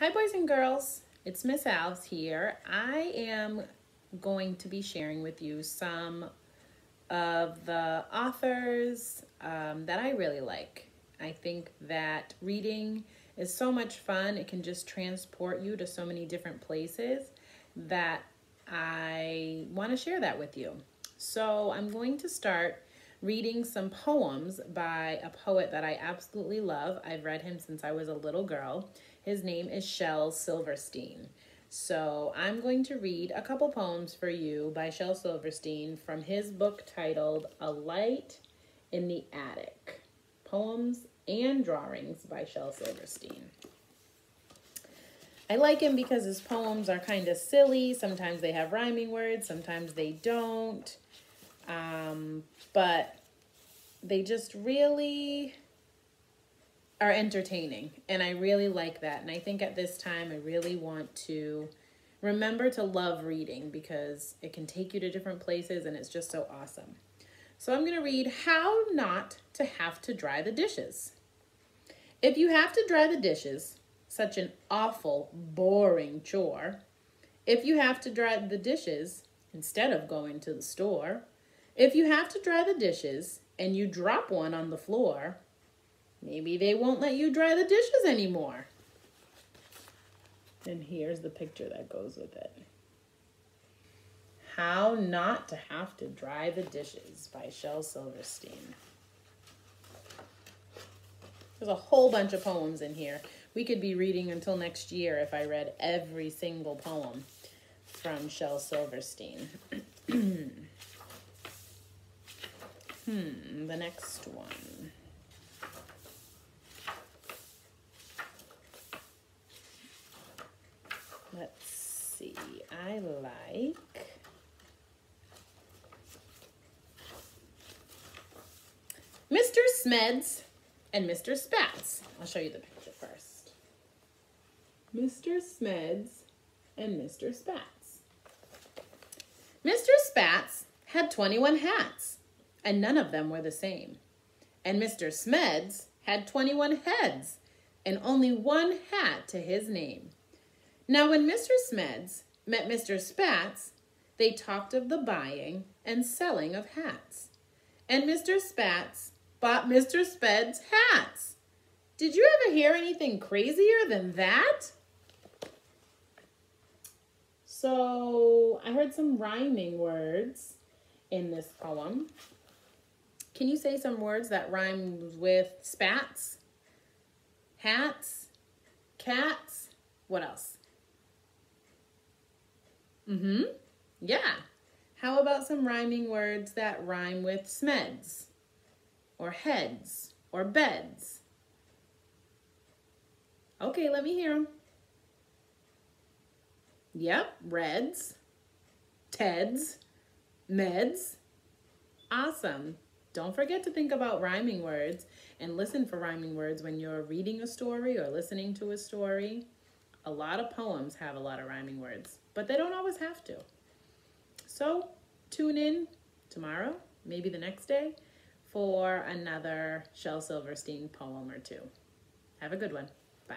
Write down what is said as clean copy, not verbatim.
Hi boys and girls, it's Miss Alves here. I am going to be sharing with you some of the authors that I really like. I think that reading is so much fun. It can just transport you to so many different places that I want to share that with you. So I'm going to start reading some poems by a poet that I absolutely love. I've read him since I was a little girl. His name is Shel Silverstein. So I'm going to read a couple poems for you by Shel Silverstein from his book titled A Light in the Attic. Poems and Drawings by Shel Silverstein. I like him because his poems are kind of silly. Sometimes they have rhyming words, sometimes they don't. But they just really are entertaining, and I really like that. And I think at this time I really want to remember to love reading because it can take you to different places and it's just so awesome. So I'm going to read How Not to Have to Dry the Dishes. If you have to dry the dishes, such an awful, boring chore. If you have to dry the dishes instead of going to the store. If you have to dry the dishes and you drop one on the floor, maybe they won't let you dry the dishes anymore. And here's the picture that goes with it. How Not to Have to Dry the Dishes by Shel Silverstein. There's a whole bunch of poems in here. We could be reading until next year if I read every single poem from Shel Silverstein. The next one. Let's see. I like Mr. Smeds and Mr. Spats. I'll show you the picture first. Mr. Smeds and Mr. Spats. Mr. Spats had 21 hats, and none of them were the same. And Mr. Smeds had 21 heads, and only one hat to his name. Now when Mr. Smeds met Mr. Spats, they talked of the buying and selling of hats. And Mr. Spats bought Mr. Smeds hats. Did you ever hear anything crazier than that? So I heard some rhyming words in this poem. Can you say some words that rhyme with spats, hats, cats? What else? Yeah. How about some rhyming words that rhyme with smeds, or heads, or beds? Okay, let me hear them. Yep, reds, teds, meds. Awesome. Don't forget to think about rhyming words and listen for rhyming words when you're reading a story or listening to a story. A lot of poems have a lot of rhyming words, but they don't always have to. So tune in tomorrow, maybe the next day, for another Shel Silverstein poem or two. Have a good one. Bye.